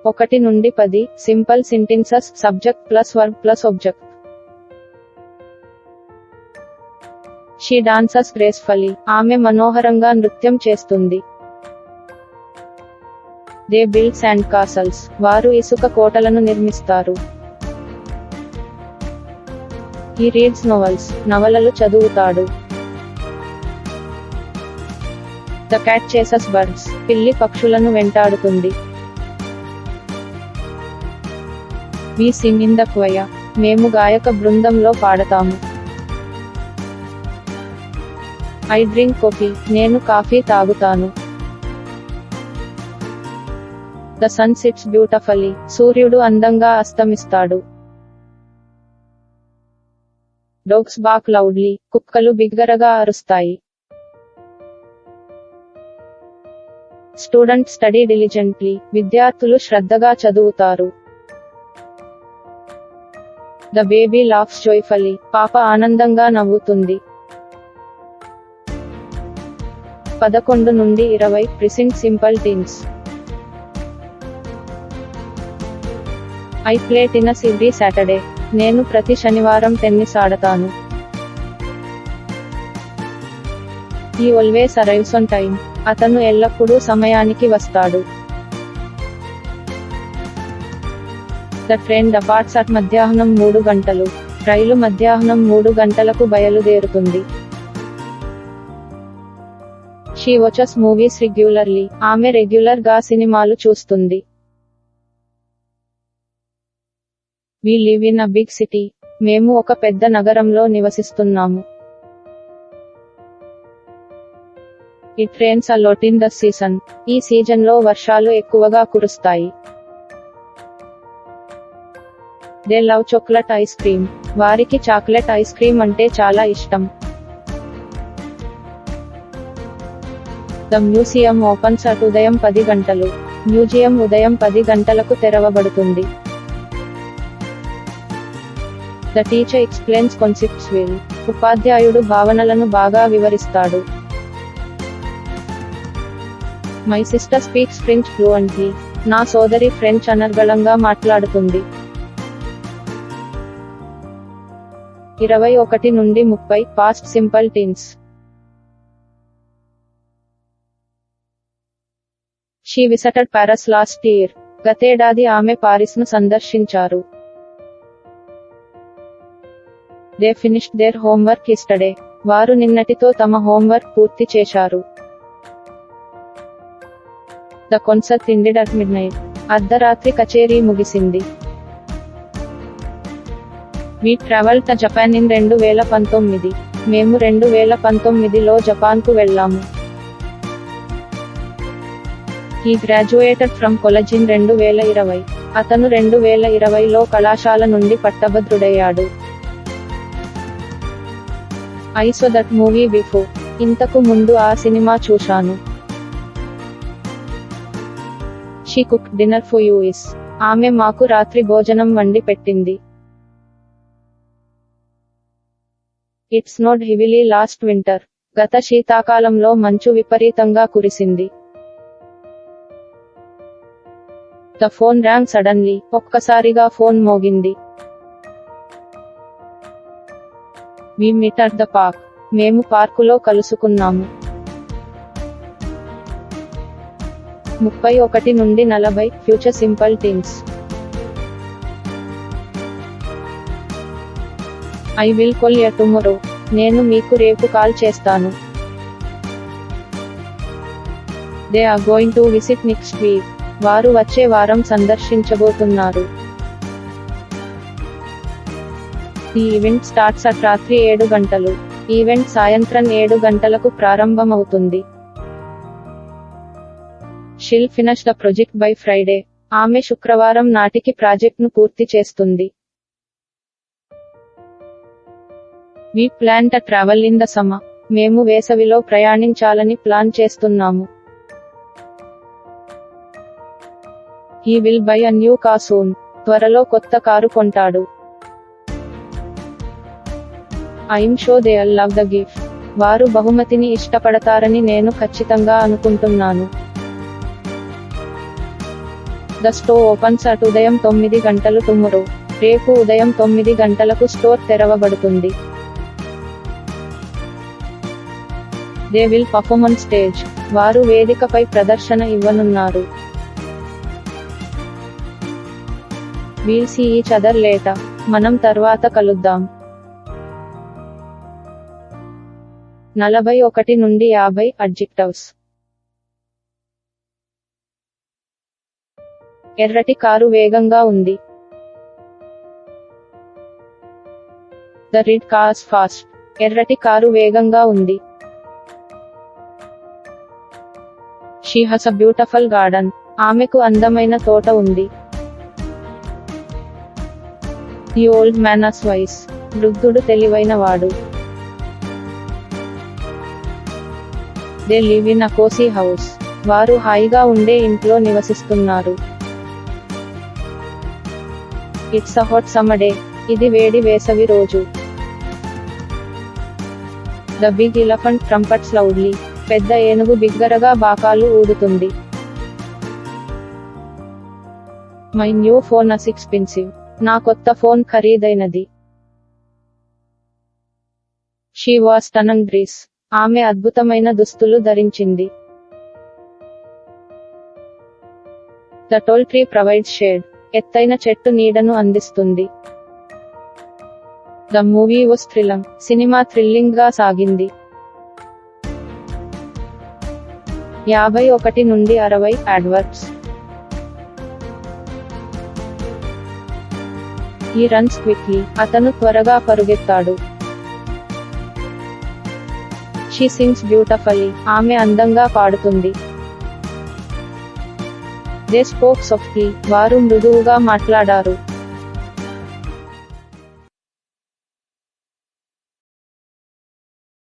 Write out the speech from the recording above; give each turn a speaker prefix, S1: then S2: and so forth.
S1: 1 నుండి 10 simple sentences subject plus verb plus object. She dances gracefully. ఆమె మనోహరంగా నృత్యం చేస్తుంది. They build sand castles. వారు ఇసుక కోటలను నిర్మిస్తారు. He reads novels. నవలలు చదువుతాడు. The cat chases birds. పిల్లి పక్షులను వెంటాడుతుంది. We sing in the choir. మేము గాయక బృందంలో పాడతాము. I drink coffee. నేను కాఫీ తాగుతాను. The sun sits beautifully. సూర్యుడు అందంగా అస్తమిస్తాడు. Dogs BARC loudly. కుక్కలు బిగ్గరగా అరుస్తాయి. Student study diligently. విద్యార్థులు శ్రద్ధగా చదువుతారు. The baby laughs joyfully. పాప ఆనందంగా నవ్వుతుంది. 11 నుండి 20 present simple tense. I play tennis every Saturday. నేను ప్రతి శనివారం టెన్నిస్ ఆడతాను. He always arrives on time. అతను ఎల్లప్పుడూ సమయానికి వస్తాడు. ద ట్రైన్ డిపార్ట్స్ అట్ మధ్యాహ్నం 3 గంటలు. రైలు మధ్యాహ్నం 3 గంటలకు బయలుదేరుతుంది. She watches movies regularly. ఆమె రెగ్యులర్ గా సినిమాలు చూస్తుంది. We live in a big city. మేము ఒక పెద్ద నగరంలో నివసిస్తున్నాము. It rains a lot in the season. ఈ సీజన్లో వర్షాలు ఎక్కువగా కురుస్తాయి. They love chocolate ice cream. వారికి చాక్లెట్ ఐస్ క్రీమ్ అంటే చాలా ఇష్టం. ద మ్యూజియం ఓపెన్స్ అట్ ఉదయం 10 గంటలు. మ్యూజియం ఉదయం 10 గంటలకు తెరవబడుతుంది. The teacher explains concepts well. ఉపాధ్యాయుడు భావనలను బాగా వివరిస్తాడు. My sister speaks French fluently. నా సోదరి ఫ్రెంచ్ అనర్గళంగా మాట్లాడుతుంది. 21 నుండి 30 past simple tense. She visited Paris last year. గతేడాది ఆమె పారిస్ను సందర్శించారు. They finished their homework yesterday. వారు నిన్నటితో తమ హోంవర్క్ పూర్తి చేశారు. The concert ended at midnight. అర్ధరాత్రి కచేరీ ముగిసింది. We travel to Japan in 2019. మేము 2019లో జపాన్కు వెళ్ళాము. He graduated from college in 2020. అతను 2020లో కళాశాల నుండి పట్టభద్రుడయ్యాడు. I saw that movie before. ఇంతకు ముందు ఆ సినిమా చూశాను. She cook dinner for us. ఆమె మాకు రాత్రి భోజనం వండి పెట్టింది. It snowed heavily last winter. గత శీతాకాలంలో మంచు విపరీతంగా కురిసింది. The phone rang suddenly. ఒక్కసారిగా ఫోన్ మోగింది. We meet at the park. మేము పార్కులో కలుసుకున్నాము. 31 నుండి 40 future simple tense. I will call you tomorrow. నేను మీకు రేపు కాల్ చేస్తాను. They are going to visit next week. వారు వచ్చే వారం సందర్శించబోతున్నారు. ఈ ఈవెంట్ స్టార్ట్స్ అట్ రాత్రి 7 గంటలు. ఈవెంట్ సాయంత్రం 7 గంటలకు ప్రారంభమవుతుంది. She'll finish the project by Friday. ఆమె శుక్రవారం నాటికి ప్రాజెక్ట్ను పూర్తి చేస్తుంది. We plan to travel in the summer. మేము వేసవిలో ప్రయాణించాలని ప్లాన్ చేస్తున్నాము. He will buy a new car soon. త్వరలో కొత్త కారు కొంటాడు. I'm sure they will love the gift. వారు బహుమతిని ఇష్టపడతారని నేను ఖచ్చితంగా అనుకుంటున్నాను. ద స్టోర్ ఓపెన్స్ అట్ ఉదయం 9 గంటలు టుమారో. రేపు ఉదయం 9 గంటలకు స్టోర్ తెరవబడుతుంది. They will perform on stage. వారు వేదికపై ప్రదర్శన ఇవ్వనున్నారు. We'll see each other later. మనం తర్వాత కలుద్దాం. 41 నుండి 50 అడ్జెక్టివ్స్. ఎర్రటి కారు వేగంగా ఉంది. The red car's fast. ఎర్రటి కారు వేగంగా ఉంది. She has a beautiful garden. ఆమెకు అందమైన తోట ఉంది. The old man is wise. వృద్ధుడు తెలివైనవాడు. They live in a cosy house. వారు హాయిగా ఉండే ఇంట్లో నివసిస్తున్నారు. It's a hot summer day. ఇది వేడి వేసవి రోజు. The big elephant trumpets loudly. పెద్ద ఏనుగు బిగ్గరగా బాకాలు ఊదుతుంది. My new phone is expensive. నా కొత్త ఫోన్ ఖరీదైనది. She was stunning dress. ఆమె అద్భుతమైన దుస్తులు ధరించింది. The tall tree provides shade. ఎత్తైన చెట్టు నీడను అందిస్తుంది. The movie was thrilling. సినిమా థ్రిల్లింగ్ గా సాగింది. 51 నుండి 60 అడ్వర్ట్స్. ఈ రన్స్ క్విక్లీ. అతను త్వరగా పరుగెత్తాడు. She sings beautifully. ఆమె అందంగా పాడుతుంది. They spoke softly. వారు మృదువుగా మాట్లాడారు.